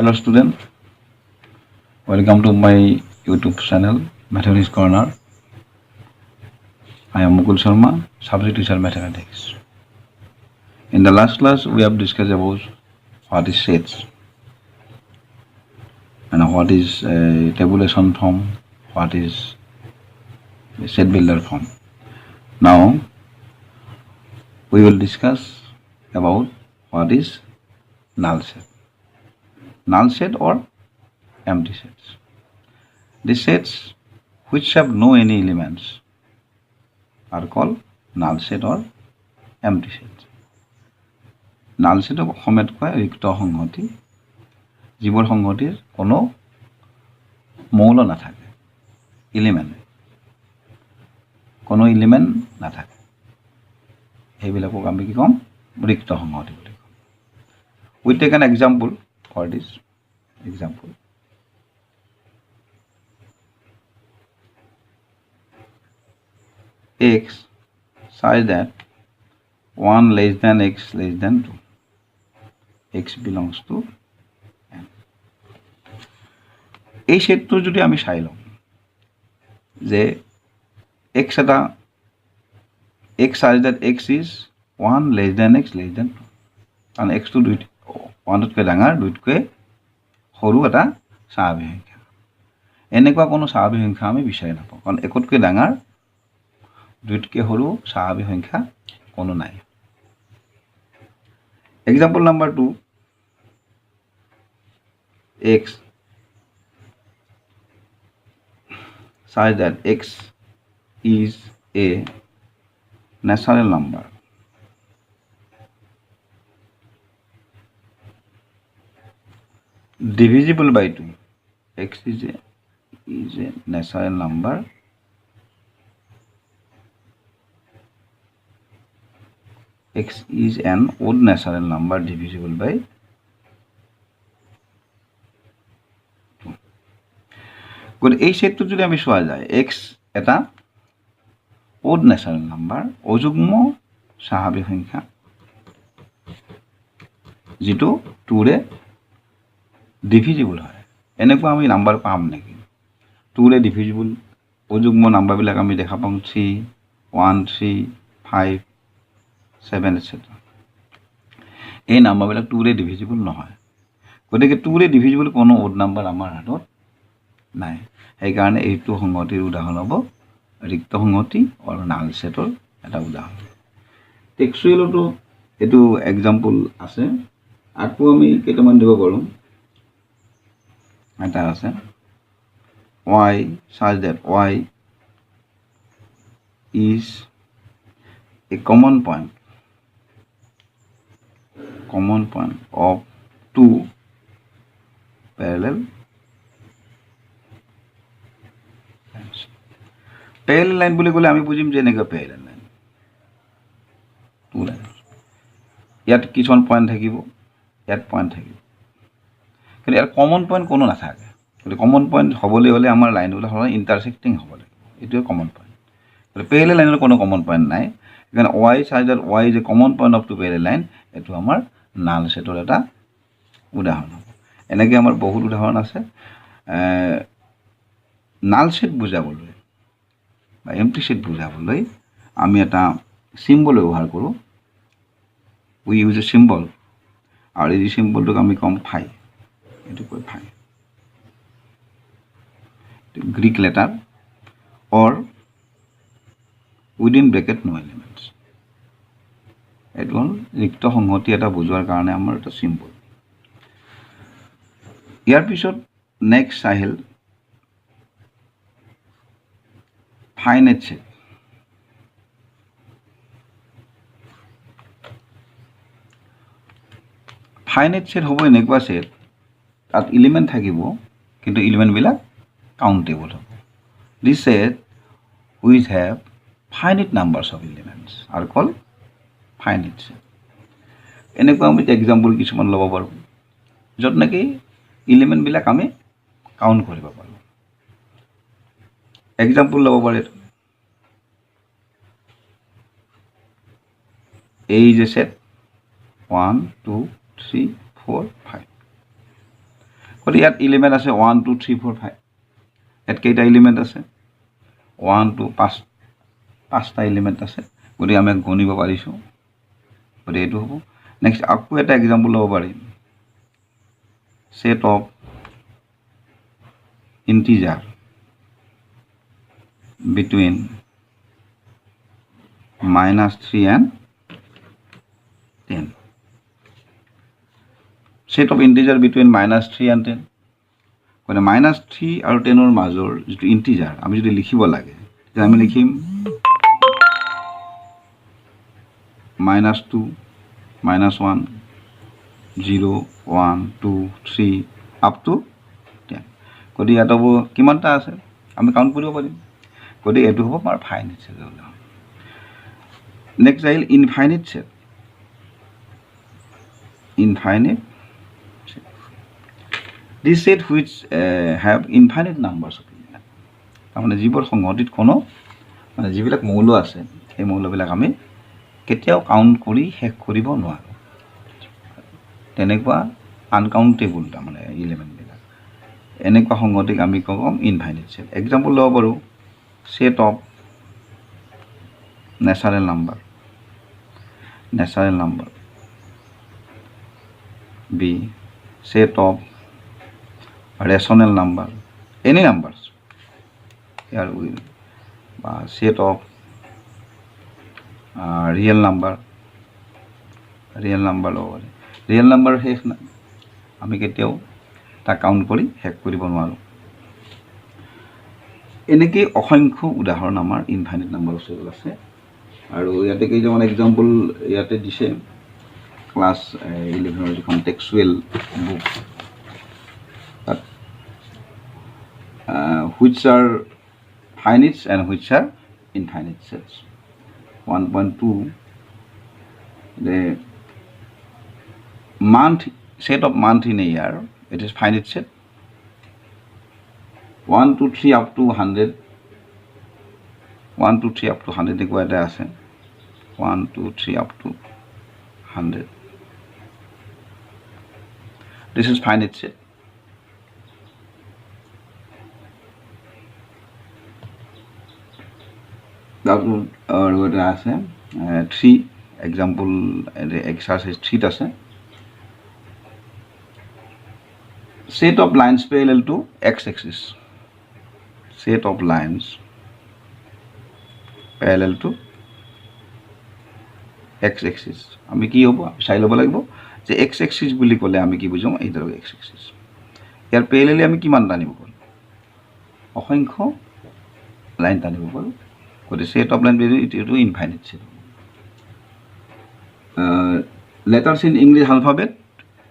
Hello student, welcome to my YouTube channel Mathematics Corner. I am Mukul Sharma, subject teacher mathematics. In the last class we have discussed about what is sets and what is tabulation form, what is set builder form. Now we will discuss about what is null set. Null set or empty sets. The sets which have no any elements are called null set or empty set. Null set অসমীয়াত কয় ৰিক্ত সংহতি যিবোৰ সংহতিৰ কোনো মৌল নাথাকে element কোনো element নাথাকে এইবিলাকক আমি কি কম ৰিক্ত সংহতি বুলি কম we take an example for this example x such that 1 less than x less than 2 x belongs to n এই সেটটো যদি আমি চাই লম যে x এটা x such that x is 1 less than x less than 2 কারণ x to 2 1 তকৈ ডাঙৰ 2 তকৈ সৰু এটা স্বাভাৱিক সংখ্যা এনেকুৱা কোনো স্বাভাৱিক সংখ্যা আমি বিচাৰি নাপাওঁ কাৰণ 1 তকৈ ডাঙৰ 2 তকৈ সৰু স্বাভাৱিক সংখ্যা কোনো নাই example number 2 x such that x is a natural number divisible by 2 x is a natural number x is an odd natural number divisible by 2 good এই সেটটো যদি আমি সোয়া যায় x এটা odd natural number অযুগ্ম স্বাভাৱিক সংখ্যা যেটো 2 ৰে divisible হয় এনেকুৱা আমি নাম্বাৰ পাম নেকি 2 ৰে divisible অযুগ্ম নাম্বাৰ বিলাক আমি দেখা পাম 3 1 3 5 7 etc এই নাম্বাৰ বিলাক 2 ৰে divisible নহয় গতিকে 2 ৰে divisible কোনো odd নাম্বাৰ আমাৰ হাতত নাই এই কাৰণে এইটো সংহতিৰ উদাহৰণ হ'ব ৰিক্ত সংহতি আৰু নাল সেটৰ এটা উদাহৰণ টেক্সুৱেলটো এটো एग्जांपल আছে আকৌ আমি কেইটামান দিব পাৰো এটা আছে y such that y is a common point of two parallel lines. Parallel line বুলি ক'লে আমি বুজিম যে এনেকা parallel line two lines ইয়াত কিছুমান পয়েন্ট থাকিব ইয়াত পয়েন্ট থাকিব কিন্তু ইয়াৰ কমন পয়েন্ট কোনো নাথাকে কিন্তু কমন পয়েন্ট হ'বলৈ হলে আমাৰ লাইনগুলো হয় ইন্টাৰসেক্টিং হ'ব লাগিব এটো কমন পয়েন্ট কিন্তু parallel লাইনৰ কোনো কমন পয়েন্ট নাই কাৰণ y such that y is a common point of two parallel line এটো আমাৰ নাল সেটৰ এটা উদাহৰণ এনেকৈ আমাৰ বহুত উদাহৰণ আছে নাল সেট বুজাবলৈ বা এম্পটি সেট বুজাবলৈ আমি এটা সিম্বল ব্যৱহাৰ কৰো we use a symbol আৰু এই সিম্বলটোক আমি কম phi এটো কয় phi Greek letter or within bracket no elements এটল ৰিক্ত সংহতি এটা বুজোৱাৰ কাৰণে আমাৰ এটা সিম্বল ইয়াৰ পিছত নেক্সট আহিল ফাইনাইট সেট ফাইনাইট সেট হ'ব এনেকুৱা সেট তাত এলিমেন্ট থাকিব কিন্তু এলিমেন্ট বিলাক কাউন্টেবল হ'ব this set which have finite numbers of elements are called finite set এনেকুৱা আমি एग्जांपल কিছুমান ল'ব পাৰো যত নেকি এলিমেন্ট বিলাক আমি কাউন্ট কৰিব পাৰো एग्जांपल ল'ব পাৰে এই যে সেট 1 2 3 4 5 গতিকে ইয়াত এলিমেণ্ট আছে 1 2 3 4 5 ইয়াত কেইটা এলিমেণ্ট আছে 1 2 5টা এলিমেণ্ট আছে গতিকে আমি গণিব পাৰিছোঁ গতিকে এইটো হ'ব নেক্সট আকৌ এটা এক্সাম্পল ল'ব পাৰিম set of integer between -3 and 10 set of integer between -3 and 10 মানে -3 আৰু 10 মাজৰ যেটো ইন্টিজাৰ আমি যদি লিখিব লাগে যে আমি লিখিম -2 -1 0 1 2 3 up to 10 গতিকে ইয়াত হ'ব কিমানটা আছে আমি কাউণ্ট কৰিব পাৰিম গতিকে এইটো হ'ব আমাৰ ফাইনাইট সেট নেক্সট আহিল infinite set infinite set. This set which have infinite numbers of elements. তাৰমানে যিবোৰ সংগঠিত কোনো মানে যিবিলাক মৌল আছে এই মৌলবিলাক আমি কেতিয়াও কাউণ্ট কৰি শেষ কৰিব নোৱাৰোঁ তেনেকুৱা আনকাউণ্টেবল তাৰমানে এলিমেণ্টবিলাক এনেকুৱা সংগঠিক আমি ক'ম ইনফাইনাইট সেট এক্সাম্পল ল'ব পাৰোঁ set of natural number B set of rational number any numbers here will set of real number over real number শেষ না আমি কেতিয়াও তা কাউণ্ট কৰি শেষ কৰিব নোৱাৰোঁ এনেকৈ অসংখ্য উদাহৰণ আমাৰ ইনফাইনাইট নাম্বাৰ আছে আৰু ইয়াতে কেইটামান এক্সাম্পল ইয়াতে দিছে ক্লাছ 11 যিখন টেক্সুৱেল বুক তাত which are finite and which are infinite sets 1.2 the month set of month in a year it is finite set 1 2 3 up to 100 1 2 3 up to 100 দেখুৱা এটা আছে 1 2 3 up to 100 this is finite set that what আছে 3 example exercise 3 আছে set of lines parallel to x axis set of lines parallel to x axis আমি কি হ'ব চাই ল'ব লাগিব যে x axis বুলি ক'লে আমি কি বুজাম এইটো x axis ইয়াৰ প্যাৰেলেলি আমি কিমান টানিব পাৰোঁ অসংখ্য লাইন টানিব পাৰোঁ গতিকে set of line এইটো infinite set letters in English alphabet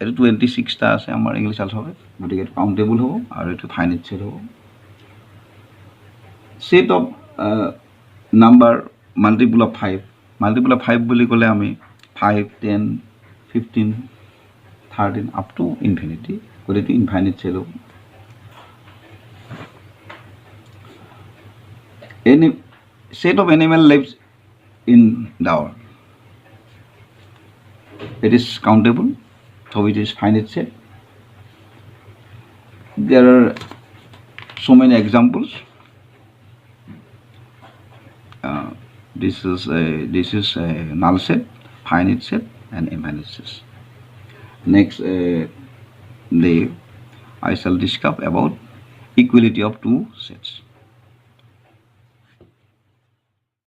এইটো 26 টা আছে আমাৰ ইংলিশ alphabet গতিকে কাউন্টেবল হ'ব আৰু এইটো ফাইনাইট set হ'ব set of number multiple of 5 বুলি ক'লে আমি 5 10 15 13 up to infinity গতিকে ইনফাইনাইট set হ'ব any set of animal lives in the world it is countable so it is finite set there are so many examples this is a null set finite set and infinite set next I shall discuss about equality of two sets